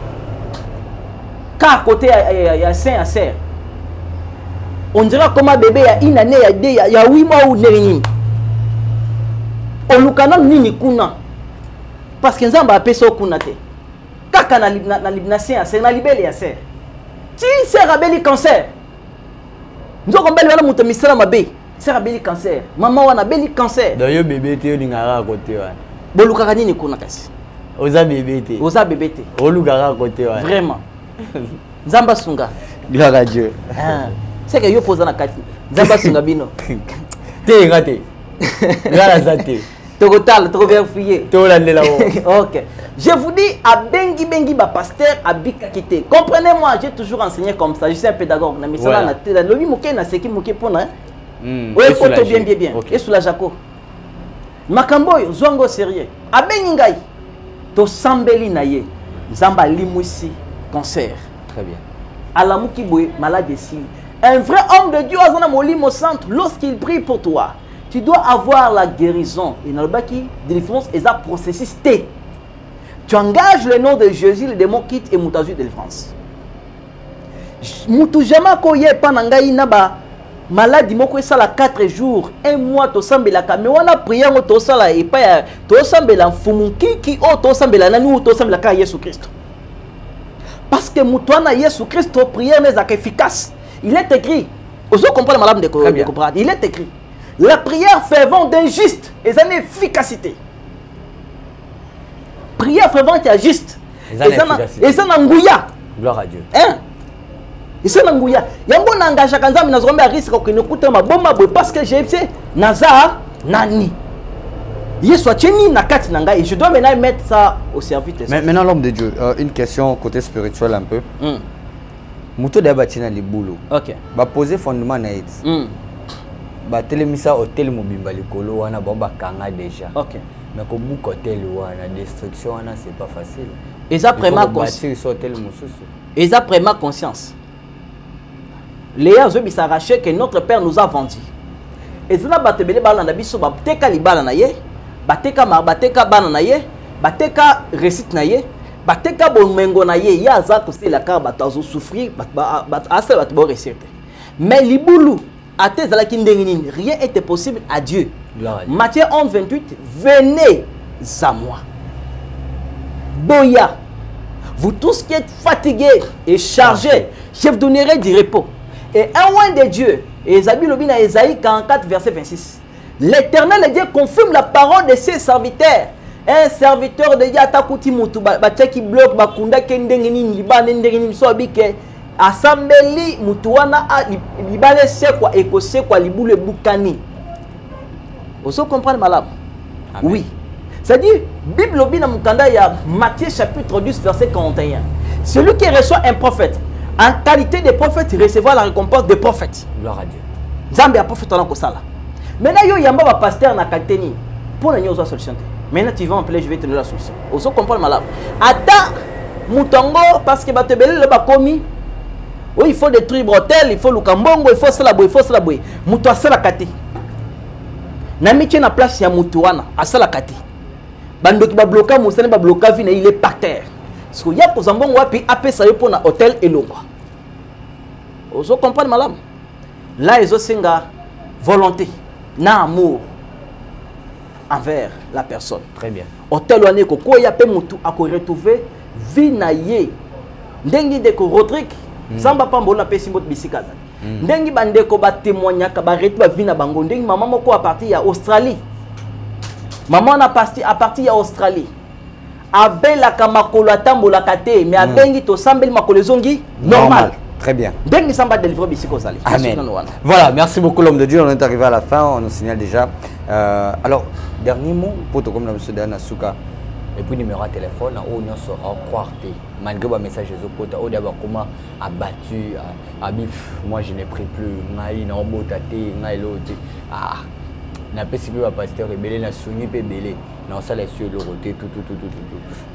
Ka côté ya sein à serre. On dirait comme un bébé ya une année ya 8 mois ou nini. Olukana nini kuna. Parce que nzamba apeso kuna te. Kaka na libnasien ya serre na libele ya serre. Ti serre abeli cancer. Nzoko mbeli wana muto misala mabe. Serre abeli cancer. Maman wana beli cancer. D'ailleurs bébé te lingara à côté wana. Bolukaka nini kuna kasi. Oza bébé te. Oza bébé te. Olukara à côté wana. Vraiment. Nzamba sunga. Gloire à Dieu. C'est que yo posa na kati. Nzamba sunga bino. Te ngate. Ngala zate. Total, trop vérifié. Ok. Je vous dis, à bengi ba pasteur, à bika kité. Comprenez-moi, j'ai toujours enseigné comme ça. Je suis un pédagogue. Na misala na tela. Lobi moké na seki moké pona. Oui, photo bien. Et sous la jaco. Makamboy, zongo sérieux. A bengi ngai. To sambeli na ye. Zamba limousi cancer. Très bien. Alamuki boy malade ici. Un vrai homme de Dieu azana molim au centre lorsqu'il prie pour toi. Tu dois avoir la guérison. Et dans le bas qui délivrance est un processus T. Tu engages le nom de Jésus, le démon quitte et moutazu délivrance. Moutou jamais koye panangai naba maladie moko esala 4 jours, 1 mois to sambela ka mais wana prière to sala et pas to sambela fumuki ki o to sambela nani ou to sambela ka Yesu Christ. Parce que moutoana Yesu Christ prière n'est efficace. Il est écrit. Vous comprenez madame de comprendre. Il est écrit. La prière fervente d'un juste et son efficacité. Prière fervente et juste. Et ça n'angouya. Gloire à Dieu. Hein? Et ça n'angouya. Yango n'engage à Kanzam, nous avons un risque que nous coûtons ma bombe parce que j'ai fait Nazar Nani. Yeswa Tcheni Nakati Nanga et je dois maintenant mettre ça au service des autres. Maintenant, l'homme de Dieu, une question côté spirituel un peu. Mouto de Batina les boulots. Ok. Va poser fondement na it. Ba telemisa hôtel mobimba likolo wana bomba kanga déjà. OK. Mais ko book hôtel wana destruction wana c'est pas facile. Et ça vraiment conscience. Hôtel mususu. Et ça vraiment conscience. Léa zo bi s'arracher que notre père nous a vendu. Et ça ba tebele bala na biso ba teka libala na ye, ba teka bana na ye, ba teka récite na ye, ba teka bonmengo na ye, ya za ko c'est la car ba tazo souffrir, ba asa ba bo récite. Mais libulu rien n'était possible à Dieu. Matthieu 11, 28, venez à moi. Boya, vous tous qui êtes fatigués et chargés, je vous donnerai du repos. Et un oint de Dieu, Esaïe 44, verset 26. L'Éternel Dieu confirme la parole de ses serviteurs. Un serviteur de Yatakuti Moutou, qui bloque, Bakunda Kendengini, Liban, Ndengini, Soabike. Asambeli mutuana libale sekwa ekosekwa libule bukani. Vous comprenez malade? Oui. C'est-à-dire Bible obina mukanda ya Matthieu chapitre 10 verset 41. Celui qui reçoit un prophète en qualité de prophète recevra la récompense de prophète. Gloire à Dieu. Zambe a prophète na kosala. Maintenant yo yamba ba pasteur na qualité ni pour na nyoza solution. Maintenant tu vas appeler, je vais te donner la solution. Vous comprenez malade? Ata mutongo parce que batebele le bakomi. Oui, il faut détruire Brotel, il faut le Kambongo, il faut cela, il faut cela. Moutou a cela kati. Namiche na place ya Moutouana, a cela kati. Bando qui va bloquer, Moussane va bloquer, il est par terre. Parce qu'il y a pour Zambongo, puis après ça, il y a pour un hôtel et l'eau. Vous comprenez, madame? Là, ils ont une volonté, na amour, envers la personne. Très bien. Hôtel wane ko ko ya pe mutu ako retrouver vie na ye. Ndengi de ko Rodrigue samba pambola pe simbot bisikaza. Ndengi bande ko ba témoigner ka ba retrouver vie na bango ndengi maman moko a partir ya Australie. Maman a parti à partir ya Australie. Abela kamakolo atambola kate mais abengi to sambeli makolo zongi normal. Très bien. Ndengi samba délivrer bisiko zali. Amen. Voilà, merci beaucoup l'homme de Dieu, on est arrivé à la fin, on nous signale déjà. Alors, dernier mot pour tout comme la monsieur Dana Souka. Et puis numéro de téléphone, on a croire malgré le message des autres, on a comment abattu, moi je n'ai pris plus, naï, non, botaté, naï, l'autre. Ah, n'a pas si peu à pasteur rebellé, n'a soigné, peu belé. Non, ça laisse le roté, tout.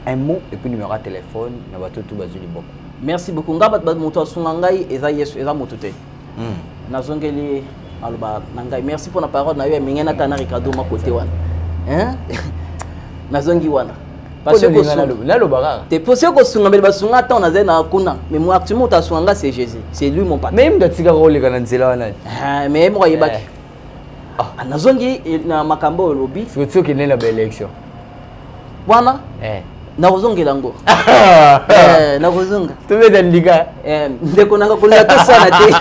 Un mot et puis numéro de téléphone, n'a pas tout basé du bon. Merci beaucoup. Ngabat bat moto sungangai eza yesu eza motote. Nazongeli aloba nangai. Merci pour la parole na yo mingena tana Ricardo makote wana. Hein? Nazongi wana. Parce que t'es possible que sunga mais basunga ta on a na kuna. Mais moi actuellement ta sunga c'est Jésus. C'est lui mon patron. Même de tika role kana nzela wana. Ah mais moi yebaki. Ah nazongi na makambo lobi. Surtout qu'il est la belle élection. Wana? Nakozongela ngo. Nakozonga. Tume dans liga. Ndeko nanga kolia to sana te.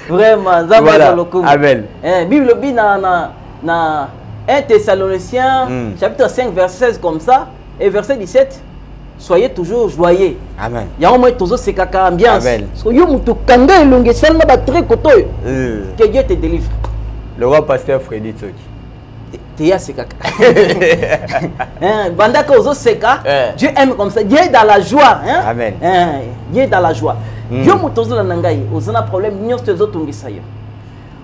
Vraiment, voilà. Amen. Bible bi na 1 Thessaloniciens chapitre 5 verset 16 comme ça et verset 17. Soyez toujours joyeux. Amen. Ya au moins toujours c'est kaka ambiance. Amen. Soyez mutu kanga elonge salma ba très kotoyo. Que Dieu te délivre. Le roi pasteur Freddy Tsoki. Théa c'est caca. Bandaka ozo seka. Dieu aime comme ça. Dieu est dans la joie. Amen. Dieu est dans la joie. Yo mutozo la nangai. Ozana problème nyos te zotungisa yo.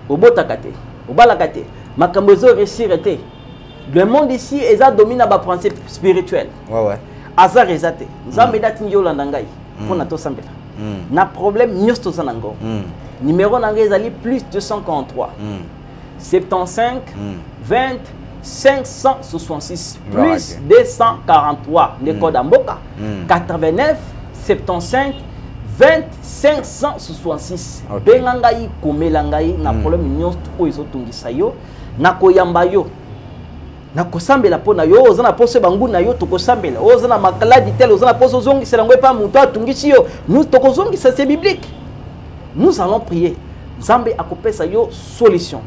Obotakate. Obalakate. Makambo zo réussir été. Le monde ici est domine ba principe spirituel. Ouais. Azar ezate. Nzambe dati yo la nangai. Pona to sambela. Na problème nyos to zanango. Numéro nangai ezali plus 243. 75 20 566 plus 243 le code Amboka 89 75 20 566 bengangai komelangai na problème nyonso oyo ezotungisa yo na koyamba yo na kosambela pona yo ozana pose bangu na yo tokosambela ozana makaladi tel ozana pose ozongisela ngo pa muto atungisi yo nous tokozongisa c'est biblique nous allons prier Nzambe akopesa yo solution.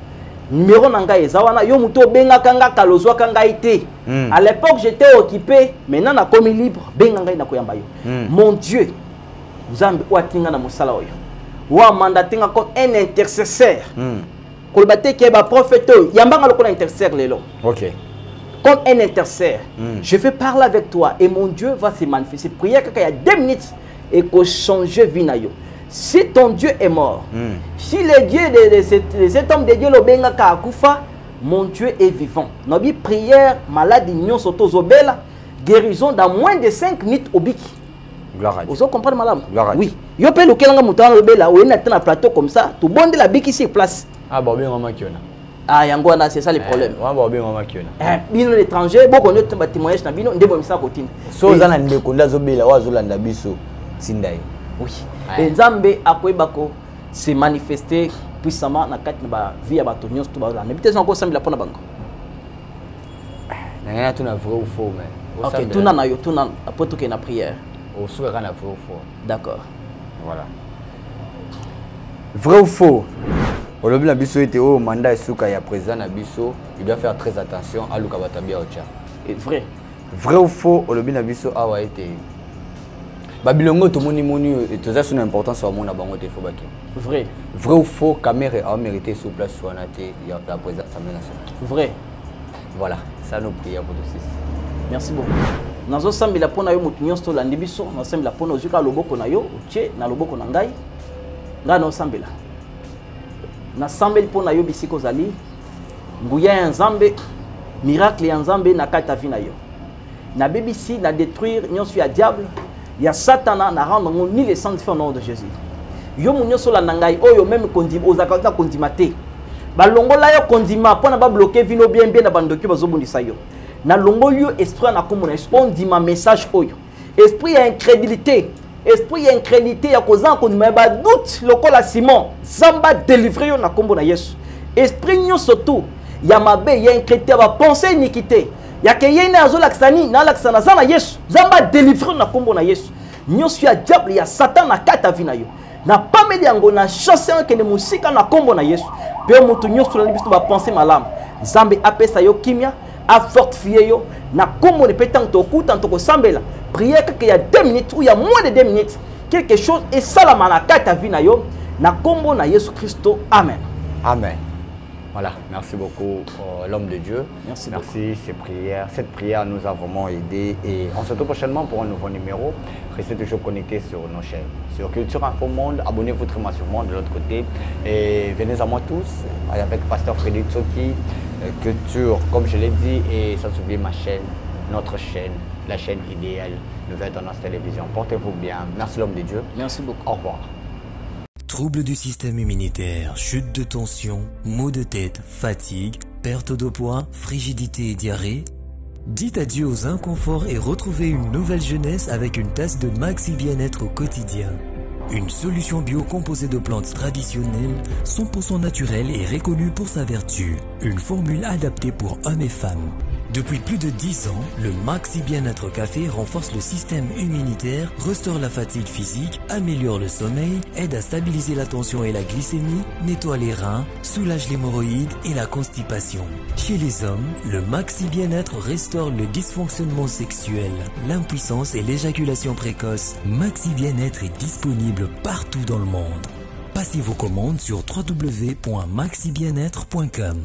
Numéro nanga ezawana yo muto benga kanga kalozwa kanga ite. À l'époque j'étais occupé, maintenant na komi libre, benga ngai na koyamba yo. Mon Dieu, Nzambe oatinga na mosala oyo. Wa mandatinga comme un intercesseur. Kolbate ke ba prophète yamba ngalo ko intercesseur lelo. OK. Comme un intercesseur. Je vais parler avec toi et mon Dieu va se manifester. Prière kaka ya 2 minutes et ko changer vie na yo. Si ton Dieu est mort, si le Dieu de cet homme de Dieu le benga ka akufa, mon Dieu est vivant. Nobi prière, maladie, nyon soto zobela, guérison dans moins de 5 minutes au biki. Gloire à Dieu. Vous comprenez madame? Gloire à Dieu. Oui. Yo pe lokelanga mutana zobela, ou na tena plateau comme ça, tout bonde la biki sur place. Ah bon bien maman kiona. Ah yangwana c'est ça le problème. Ouais bon bien maman kiona. Bino l'étranger, beaucoup de témoignages na bino ndebo misa kotine. So zana ndeko ndazobela wa zolanda biso tindai. Oui. Et Nzambe akoyebako se manifester puissamment na kati na ba vie ya bato nyonso to ba la. Mais peut-être encore sambila pona bango. Na tuna vrai ou faux mais. OK, tuna na yo tuna après tout que na prière. Au soir kana vrai ou faux. D'accord. Voilà. Vrai ou faux? Olobi na biso était au mandat suka ya président na biso, il doit faire très attention à Luka Batabia Ocha. Et vrai. Vrai ou faux? Olobi na biso awa été Babilongo to moni et tout ça son importance sur mon abango te faut baki. Vrai. Vrai ou faux? Caméra a mérité sur place soit naté il y a la présidence Assemblée nationale. Vrai. Voilà, ça nous prions pour tous. Merci beaucoup. Nazo sambila pona yo mutu nyonso landi biso, na sambila pona ozuka loboko na yo, otie na loboko na ngai. Nga na sambila. Na sambeli pona yo bisiko zali. Nguya ya Nzambe, miracle ya Nzambe na kata vi na yo. Na BBC na détruire nyonso ya diable. Il y a Satan na rendre ni les sanctifiés au nom de Jésus. Yo munyo sola nangai oyo même kondima ozakata kondimate. Ba longola yo kondima pona ba bloquer vino bien na bandoki bazobundisa yo. Na longolio esprit na komona on dit ma message oyo. Esprit ya incrédulité, esprit ya incrédulité ya kozan kondima ba doute lokola Simon, Zamba délivrer yo na kombo na Yesu. Esprit nyo surtout ya mabe ya inquiété ba penser iniquité ya ke yena azo laksani na laksana za na Yesu zamba délivrer na kombo na Yesu nyonso ya diable ya Satan na kata vina yo na pameli yango na chasse que ne musika na kombo na Yesu pe mutu nyonso na biso ba penser malamu Zambe apesa yo kimia a fortifier yo na kombo ne petant to kuta to ko sambela prière que il y a 2 minutes ou il y a moins de 2 minutes quelque chose et salama na kata vina yo na kombo na Yesu Christo amen. Amen. Voilà, merci beaucoup l'homme de Dieu. Merci cette prière nous a vraiment aidé et on se retrouve prochainement pour un nouveau numéro. Restez toujours connectés sur nos chaînes. Sur Culture Info Monde, abonnez-vous très massivement de l'autre côté et venez à moi tous avec Pasteur Frédéric Tsoki, Culture, comme je l'ai dit, et sans oublier ma chaîne, notre chaîne, la chaîne idéale, Nouvelle Tendance Télévision. Portez-vous bien. Merci l'homme de Dieu. Merci beaucoup. Au revoir. Troubles du système immunitaire, chute de tension, maux de tête, fatigue, perte de poids, frigidité et diarrhée. Dites adieu aux inconforts et retrouvez une nouvelle jeunesse avec une tasse de Maxi Bien-être au quotidien. Une solution bio composée de plantes traditionnelles, 100% naturelle et reconnue pour sa vertu. Une formule adaptée pour hommes et femmes. Depuis plus de 10 ans, le Maxi Bien-être Café renforce le système immunitaire, restaure la fatigue physique, améliore le sommeil, aide à stabiliser la tension et la glycémie, nettoie les reins, soulage l'hémorroïde et la constipation. Chez les hommes, le Maxi Bien-être restaure le dysfonctionnement sexuel, l'impuissance et l'éjaculation précoce. Maxi Bien-être est disponible partout dans le monde. Passez vos commandes sur www.maxibienêtre.com.